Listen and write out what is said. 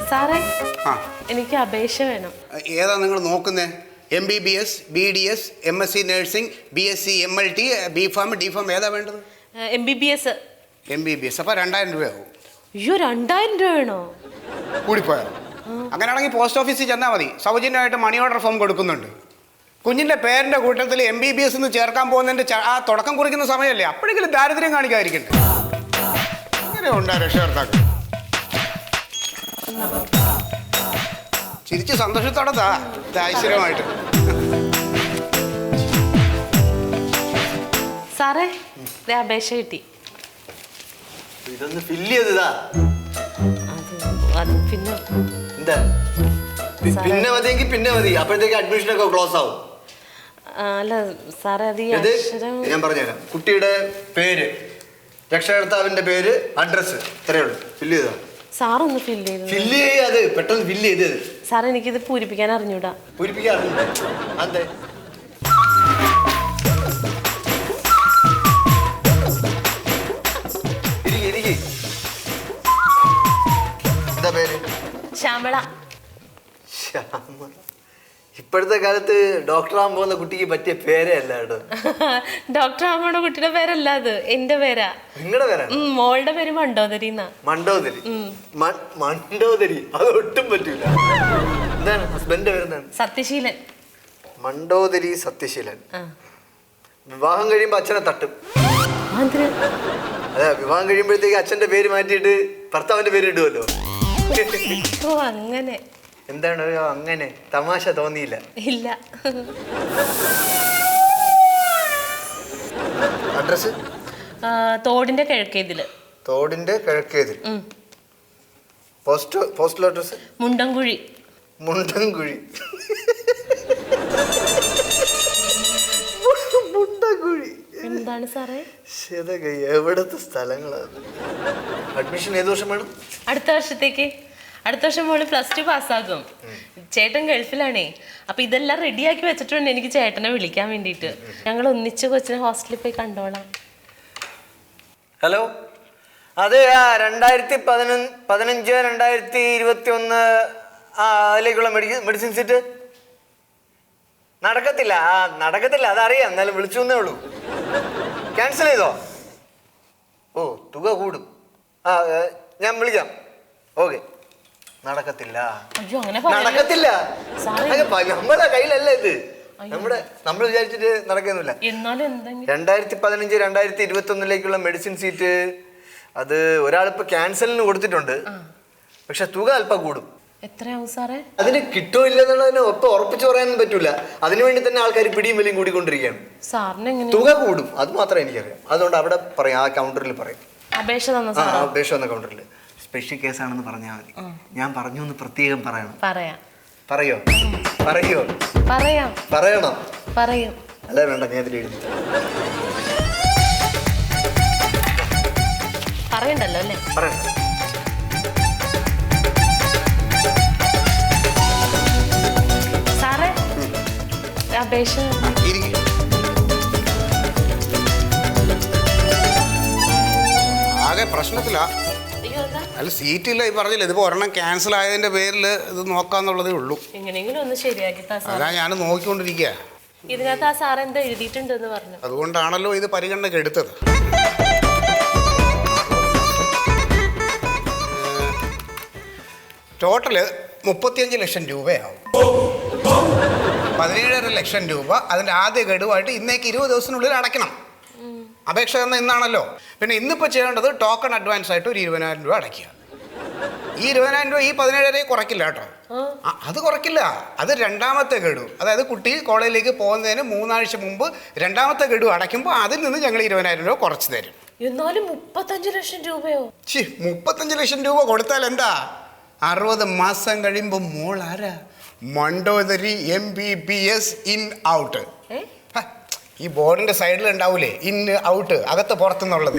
സാറേ എനിക്ക് അപേക്ഷ വേണം. ഏതാ നിങ്ങൾ നോക്കുന്നേ? MBBS, BDS, MSc nursing, BSc MLT, B.Pharm, D.Pharm ഏതാ വേണ്ടത്? MBBS. അപ്പോൾ 2000 രൂപയാവും. അയ്യോ 2000 രൂപ വേണോ? കൂടിപ്പോയോ? അങ്ങനെയാണെങ്കിൽ പോസ്റ്റ് ഓഫീസിൽ ചെന്നാൽ മതി. സൗജന്യമായിട്ട് മണി ഓർഡർ ഫോം കൊടുക്കുന്നുണ്ട്. കുഞ്ഞിൻ്റെ പേരിൻ്റെ കൂട്ടത്തിൽ MBBS എന്ന് ചേർക്കാൻ പോകുന്നതിൻ്റെ ആ തുടക്കം കുറിക്കുന്ന സമയമല്ലേ, അപ്പോഴെങ്കിലും ദാരിദ്ര്യം കാണിക്കാതിരിക്കണ്ടേ? അങ്ങനെ ഉണ്ടാ രക്ഷകർത്താക്കൾ. ചിരിച്ച് സന്തോഷത്തോടെ ഐശ്വര്യമായിട്ട്. സാറേ അപേക്ഷ കിട്ടി. ഇതൊന്ന് ഫില്ല് ചെയ്തതാ. പിന്നെ എന്താ പിന്നെ മതിയെങ്കിൽ പിന്നെ മതി. അപ്പോഴത്തേക്ക് അഡ്മിഷൻ ഒക്കെ ക്ലോസ് ആവും. അല്ല സാറേ അത് ഞാൻ പറഞ്ഞുതരാം. കുട്ടിയുടെ പേര്, രക്ഷകർത്താവിന്റെ പേര്, അഡ്രസ്, ഇത്രയേ ഉള്ളൂ. ഫില്ല് ചെയ്താ. സാറൊന്ന് ഫില്ല് ചെയ്തു. ഫില്ല് ചെയ്യാതെ പെട്ടെന്ന് ഫില്ല് ചെയ്തത്. സാർ എനിക്കിത് പൂരിപ്പിക്കാൻ അറിഞ്ഞൂടാ. പൂരിപ്പിക്കാൻ അറിഞ്ഞൂടാ? അതെ. എന്താ പേര്? ശ്യാമള. ശ്യാമള. ഇപ്പോഴത്തെ കാലത്ത് ഡോക്ടർ ആകാൻ പോകുന്ന കുട്ടിക്ക് പറ്റിയ പേരേ അല്ല കേട്ടോ. ഡോക്ടർ ആകുമ്പോൾ കുട്ടിയുടെ പേരല്ല, അത് എന്റെ പേരാ. നിങ്ങളുടെ പേരാ? മോളുടെ പേര് മണ്ടോദരി. മണ്ടോദരി? മണ്ടോദരി അത് ഒട്ടും പറ്റൂല. എന്താണ് ഹസ്ബൻഡിന്റെ പേരെന്താണ്? സത്യശീലൻ. മണ്ടോദരി സത്യശീലൻ. വിവാഹം കഴിയുമ്പോ അച്ഛനെ തട്ടും. അതെ, വിവാഹം കഴിയുമ്പോഴത്തേക്ക് അച്ഛന്റെ പേര് മാറ്റിയിട്ട് ഭർത്താവിന്റെ പേര് ഇടുമല്ലോ. അങ്ങനെ. എന്താണ് അങ്ങനെ? തമാശ തോന്നിയില്ല? ഇല്ല. അഡ്രസ്? തോടിന്റെ കിഴക്കേതില്. തോടിന്റെ കിഴക്കേതിൽ. Postal address? മുണ്ടൻകുഴി. മുണ്ടൻകുഴി. മുണ്ടൻകുഴി എന്താണ് സാറേ? എവിടത്തെ സ്ഥലങ്ങളാണ്? അഡ്മിഷൻ ഏത് വർഷം വേണം? അടുത്ത വർഷത്തേക്ക്. അടുത്ത വർഷം മോള് +2 പാസ്സാകും. ചേട്ടൻ ഗൾഫിലാണേ. അപ്പൊ ഇതെല്ലാം റെഡിയാക്കി വെച്ചിട്ടുണ്ട് എനിക്ക് ചേട്ടനെ വിളിക്കാൻ വേണ്ടിയിട്ട്. ഞങ്ങൾ ഒന്നിച്ച് കൊച്ചിനെ ഹോസ്റ്റലിൽ പോയി കണ്ടോളാം. ഹലോ, അതെ. 2015, 2021 അതിലേക്കുള്ള മെഡിസിൻ സീറ്റ് നടക്കത്തില്ല. അതറിയാം. എന്നാലും വിളിച്ചു എന്നേ ഉള്ളൂ. ക്യാൻസൽ ചെയ്തോ? ഓ, തുക കൂടും. ഞാൻ വിളിക്കാം. ഓക്കെ. നടക്കത്തില്ല. നമ്മുടെ കയ്യിലല്ല ഇത്. നമ്മൾ വിചാരിച്ചിട്ട് നടക്കുന്നില്ല. 2015, 2021 മെഡിസിൻ സീറ്റ് അത് ഒരാളിപ്പോ ക്യാൻസലിന് കൊടുത്തിട്ടുണ്ട്. പക്ഷെ തുക അല്പം കൂടും. എത്രയാവും സാറേ? അതിന് കിട്ടോ ഇല്ലെന്നുള്ളതിന് ഒപ്പം ഉറപ്പിച്ചു പറയാനൊന്നും പറ്റൂല. അതിനുവേണ്ടി തന്നെ ആൾക്കാർ പിടിയും വലിയും കൂടിക്കൊണ്ടിരിക്കുകയാണ്. തുക കൂടും, അത് മാത്രമേ എനിക്കറിയാം. അതുകൊണ്ട് അവിടെ പറയാം, ആ കൗണ്ടറിൽ പറയും. അപേക്ഷ തന്ന കൗണ്ടറിൽ സ്പെഷ്യൽ കേസാണെന്ന് പറഞ്ഞാൽ മതി. ഞാൻ പറഞ്ഞു എന്ന് പ്രത്യേകം പറയണം. പറയോ? പറയണം. അല്ല വേണ്ട, ഞാൻ ഇതിൽ എഴുതി പറയണ്ടല്ലോ അല്ലേ? പറയണ്ട. സാറേ അപേക്ഷ ആകെ പ്രശ്നത്തിലാ. അല്ല, സീറ്റില്ല. ഈ പറഞ്ഞില്ല, ഇതിപ്പോ ഒരെണ്ണം ക്യാൻസൽ ആയതിന്റെ പേരിൽ ഇത് നോക്കാന്നുള്ളതേ ഉള്ളൂ. എങ്ങനെയെങ്കിലും ഒന്ന് ശരിയാക്കി. അതാ ഞാൻ നോക്കിക്കൊണ്ടിരിക്കുക. ഇതിനകത്ത് ആ സാർ എന്താ എഴുതിയിട്ടുണ്ടെന്ന് പറഞ്ഞു. അതുകൊണ്ടാണല്ലോ ഇത് പരിഗണനയ്ക്ക് എടുത്തത്. ടോട്ടല് 35 ലക്ഷം രൂപയാവും. 17.5 ലക്ഷം രൂപ അതിൻ്റെ ആദ്യ ഗഡുവായിട്ട് ഇന്നേക്ക് 20 ദിവസത്തിനുള്ളിൽ അടയ്ക്കണം. അപേക്ഷ തന്ന ഇന്നാണല്ലോ. പിന്നെ ഇന്നിപ്പോൾ ചെയ്യേണ്ടത് ടോക്കൺ അഡ്വാൻസ് ആയിട്ട് ഒരു 20,000 രൂപ അടയ്ക്കുക. ഈ 20,000 രൂപ ഈ 17,500 കുറയ്ക്കില്ല കേട്ടോ. അത് കുറയ്ക്കില്ല. അത് രണ്ടാമത്തെ ഗഡു. അതായത് കുട്ടി കോളേജിലേക്ക് പോകുന്നതിന് 3 ആഴ്ച മുമ്പ് രണ്ടാമത്തെ ഗഡു അടയ്ക്കുമ്പോൾ അതിൽ നിന്ന് ഞങ്ങൾ 20,000 രൂപ കുറച്ച് തരും. എന്നാലും 35 ലക്ഷം രൂപയോ? 35 ലക്ഷം രൂപ കൊടുത്താൽ എന്താ? 60 മാസം കഴിയുമ്പോൾ മോൾ ആരാ? Mandodari MBBS in out. ഈ ബോർഡിന്റെ സൈഡിൽ ഉണ്ടാവൂലേ, ഇൻ ഔട്ട്, അകത്ത് പുറത്തുനിന്നുള്ളത്.